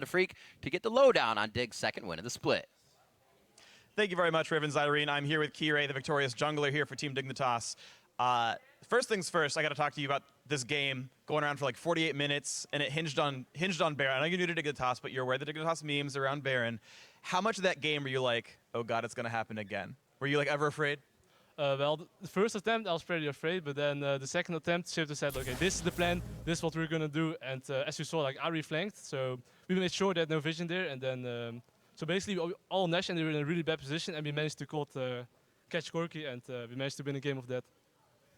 to Freak to get the lowdown on Dig's second win of the split. Thank you very much, Riven Zyrene. I'm here with Kirei, the victorious jungler here for Team Dignitas. First things first, I got to talk to you about this game going around for like 48 minutes, and it hinged on Baron. I know you're new to Dignitas, but you're aware of the Dignitas memes around Baron. How much of that game were you like, oh god, it's going to happen again? Were you like ever afraid? Well, the first attempt I was pretty afraid, but then the second attempt, Shifter said, okay, this is the plan, this is what we're going to do, and as you saw, like, I reflanked, so we made sure that no vision there, and then, so basically all Nash and they were in a really bad position, and we managed to catch Corki, and we managed to win a game of that.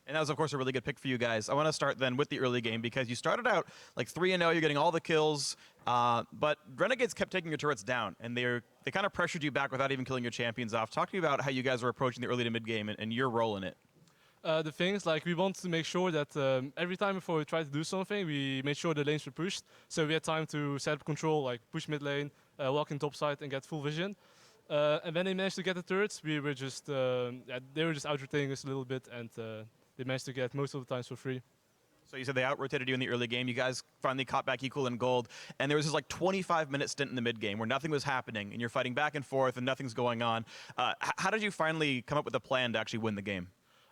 And that was, of course, a really good pick for you guys. I want to start then with the early game because you started out like 3-0, you're getting all the kills, but Renegades kept taking your turrets down, and they kind of pressured you back without even killing your champions off. Talk to me about how you guys were approaching the early to mid game and your role in it. The thing is, like, we want to make sure that every time before we try to do something, we made sure the lanes were pushed, so we had time to set up control, like push mid lane, walk in top side, and get full vision. And when they managed to get the turrets, we were just they were just out-rotating us a little bit, and they managed to get most of the times for free. So you said they out-rotated you in the early game. You guys finally caught back equal in gold. And there was this like 25-minute stint in the mid game where nothing was happening and you're fighting back and forth and nothing's going on. How did you finally come up with a plan to actually win the game?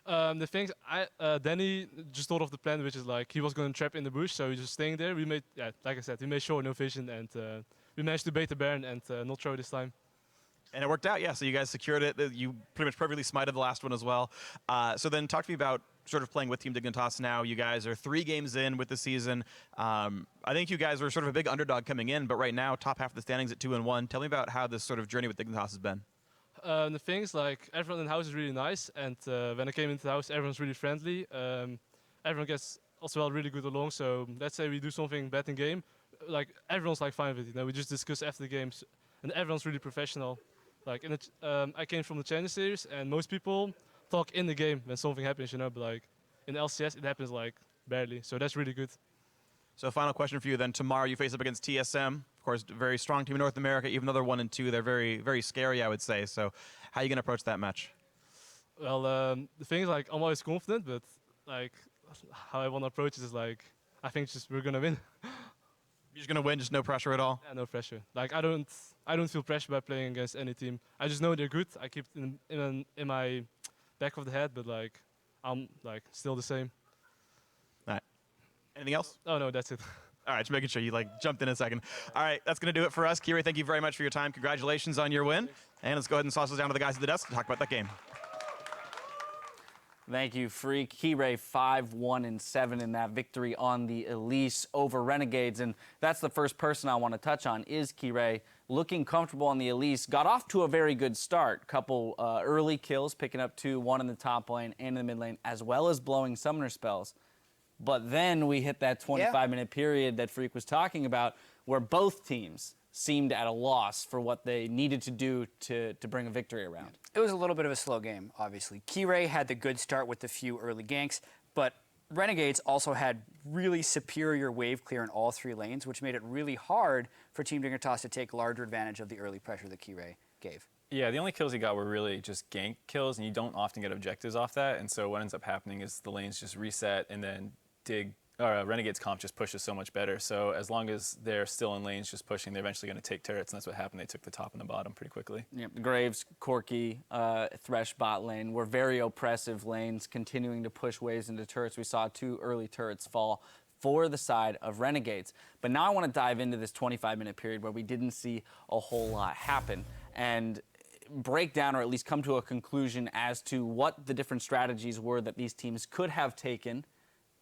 The thing is, Danny just thought of the plan, which is like he was going to trap in the bush, so he was just staying there. We made, like I said, we made sure no vision, and we managed to bait the Baron and not throw this time. And it worked out, yeah. So you guys secured it. You pretty much perfectly smited the last one as well. So then talk to me about sort of playing with Team Dignitas now. You guys are 3 games in with the season. I think you guys were sort of a big underdog coming in, but right now, top half of the standings at 2-1. Tell me about how this sort of journey with Dignitas has been. The thing is, like, everyone in the house is really nice, and when I came into the house, everyone's really friendly. Everyone gets also well really good along, so let's say we do something bad in game, like, everyone's like fine with it. You know, we just discuss after the games, and everyone's really professional. Like, I came from the Challenger series, and most people talk in the game when something happens, you know, but like in LCS it happens like barely, so that's really good. So final question for you then. Tomorrow you face up against TSM, of course, a very strong team in North America, even though they're 1 and 2, they're very, very scary, I would say. So how are you going to approach that match? Well, the thing is, like, I'm always confident, but like how I want to approach it is like, I think just we're going to win. You're just going to win, just no pressure at all? Yeah, no pressure. Like, I don't feel pressure by playing against any team. I just know they're good. I keep it in my back of the head, but like I'm like still the same. All right. Anything else? Oh no, that's it. All right, just making sure you like jumped in a second. All right, that's going to do it for us. Kirei, thank you very much for your time. Congratulations on your win. And let's go ahead and sauce us down to the guys at the desk to talk about that game. Thank you, Freak. Kirei 5-1-7 in that victory on the Elise over Renegades. And that's the first person I want to touch on is Kirei. Looking comfortable on the Elise. Got off to a very good start. Couple early kills, picking up 2, 1 in the top lane and in the mid lane, as well as blowing summoner spells. But then we hit that 25-minute period that Freak was talking about where both teams seemed at a loss for what they needed to do to bring a victory around. It was a little bit of a slow game, obviously. Kirei had the good start with the few early ganks, but Renegades also had really superior wave clear in all 3 lanes, which made it really hard for Team Dignitas to take larger advantage of the early pressure that Kirei gave. Yeah, the only kills he got were really just gank kills, and you don't often get objectives off that, and so what ends up happening is the lanes just reset, and then Renegades comp just pushes so much better. So as long as they're still in lanes just pushing, they're eventually going to take turrets, and that's what happened. They took the top and the bottom pretty quickly. Yeah, Graves, Corki, Thresh bot lane were very oppressive lanes, continuing to push waves into turrets. We saw 2 early turrets fall for the side of Renegades. But now I want to dive into this 25-minute period where we didn't see a whole lot happen and break down or at least come to a conclusion as to what the different strategies were that these teams could have taken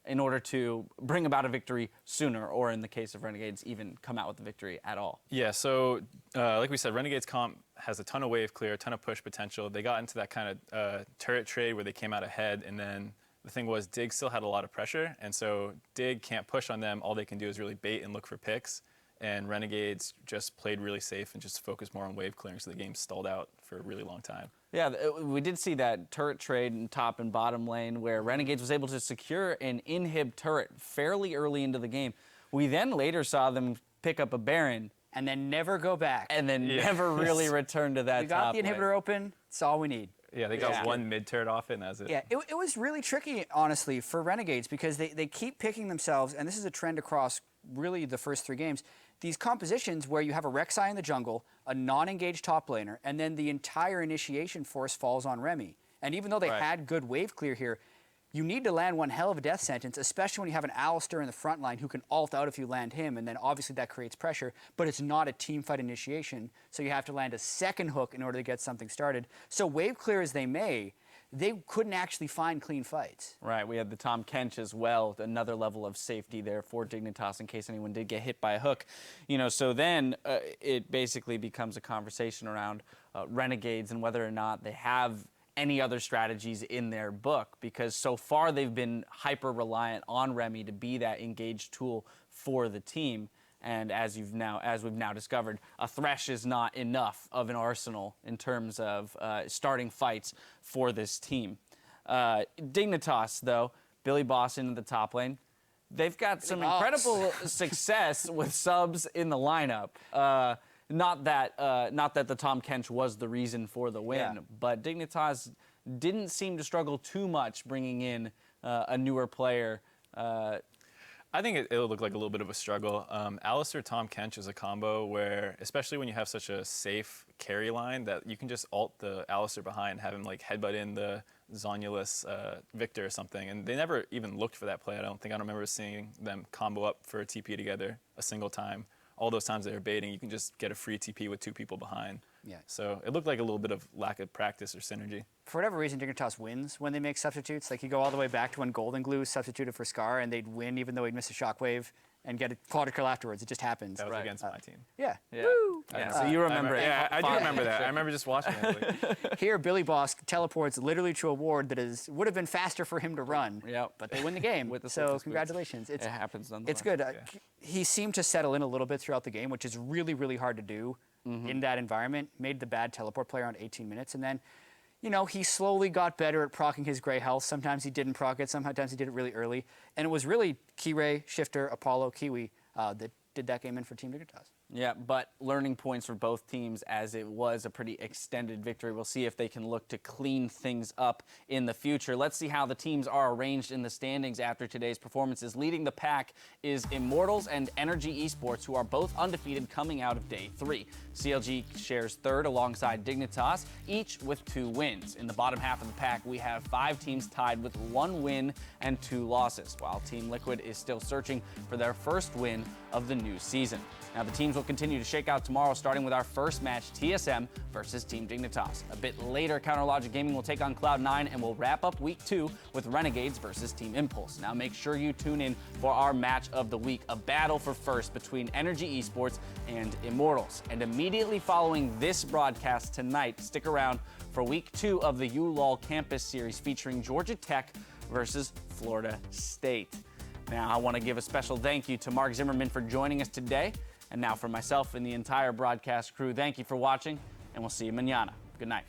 in order to bring about a victory sooner, or in the case of Renegades, even come out with the victory at all. Yeah, so like we said, Renegades comp has a ton of wave clear, a ton of push potential. They got into that kind of turret trade where they came out ahead, and then the thing was Dig still had a lot of pressure, and so Dig can't push on them. All they can do is really bait and look for picks, and Renegades just played really safe and just focused more on wave clearing, so the game stalled out for a really long time. Yeah, we did see that turret trade in top and bottom lane where Renegades was able to secure an inhib turret fairly early into the game. We then later saw them pick up a Baron. And then never go back. And then never really return to that We got top the inhibitor lane. open. That's all we need. Yeah, they got 1 mid turret off it, and that's it. Yeah, it was really tricky, honestly, for Renegades because they keep picking themselves, and this is a trend across really the first 3 games. these compositions where you have a Rek'Sai in the jungle, a non-engaged top laner, and then the entire initiation force falls on Remy. And even though they had good wave clear here, you need to land one hell of a death sentence, especially when you have an Alistar in the front line who can ult out if you land him, and then obviously that creates pressure, but it's not a team fight initiation, so you have to land a second hook in order to get something started. So wave clear as they may, they couldn't actually find clean fights. Right, we had the Tom Kench as well, another level of safety there for Dignitas in case anyone did get hit by a hook. So then it basically becomes a conversation around Renegades and whether or not they have any other strategies in their book, because so far they've been hyper reliant on Remy to be that engaged tool for the team. And as we've now discovered, a Thresh is not enough of an arsenal in terms of starting fights for this team. Dignitas, though, Billy Boss into the top lane. They've got some incredible success with subs in the lineup. Not that the Tom Kench was the reason for the win, but Dignitas didn't seem to struggle too much bringing in a newer player. I think it'll look like a little bit of a struggle. Alistar Tom Kench is a combo where, especially when you have such a safe carry line, that you can just ult the Alistar behind and have him like headbutt in the Zonulus Victor or something. And they never even looked for that play. I don't remember seeing them combo up for a TP together a single time. All those times they were baiting, you can just get a free TP with 2 people behind. Yeah. So it looked like a little bit of lack of practice or synergy. For whatever reason, Dignitas wins when they make substitutes. Like, you go all the way back to when Golden Glue substituted for Scar, and they'd win even though he'd miss a shockwave and get a quad kill afterwards. It just happens. That was against my team. Yeah. Yeah. Woo! Yeah, so you remember it. Yeah, I do remember that. I remember just watching it. Here, Billy Boss teleports literally to a ward that would have been faster for him to run. Yep. But they win the game. With the so Swiftest congratulations. It happens nonetheless. It's good. He seemed to settle in a little bit throughout the game, which is really, really hard to do in that environment. Made the bad teleport play around 18 minutes. And then, he slowly got better at proccing his gray health. Sometimes he didn't proc it. Sometimes he did it really early. And it was really Kirei, Shifter, Apollo, Kiwi that did that game in for Team Dignitas. Yeah, but learning points for both teams as it was a pretty extended victory. We'll see if they can look to clean things up in the future. Let's see how the teams are arranged in the standings after today's performances. Leading the pack is Immortals and Energy Esports, who are both undefeated coming out of day 3. CLG shares third alongside Dignitas, each with 2 wins. In the bottom half of the pack, we have 5 teams tied with 1 win and 2 losses, while Team Liquid is still searching for their first win of the new season. Now, the teams will continue to shake out tomorrow, starting with our first match, TSM versus Team Dignitas. A bit later, CounterLogic Gaming will take on Cloud9, and we'll wrap up week 2 with Renegades versus Team Impulse. Now, make sure you tune in for our match of the week, a battle for first between Energy Esports and Immortals. And immediately following this broadcast tonight, stick around for week 2 of the ULOL Campus Series featuring Georgia Tech versus Florida State. Now, I want to give a special thank you to Mark Zimmerman for joining us today. And now for myself and the entire broadcast crew, thank you for watching, and we'll see you mañana. Good night.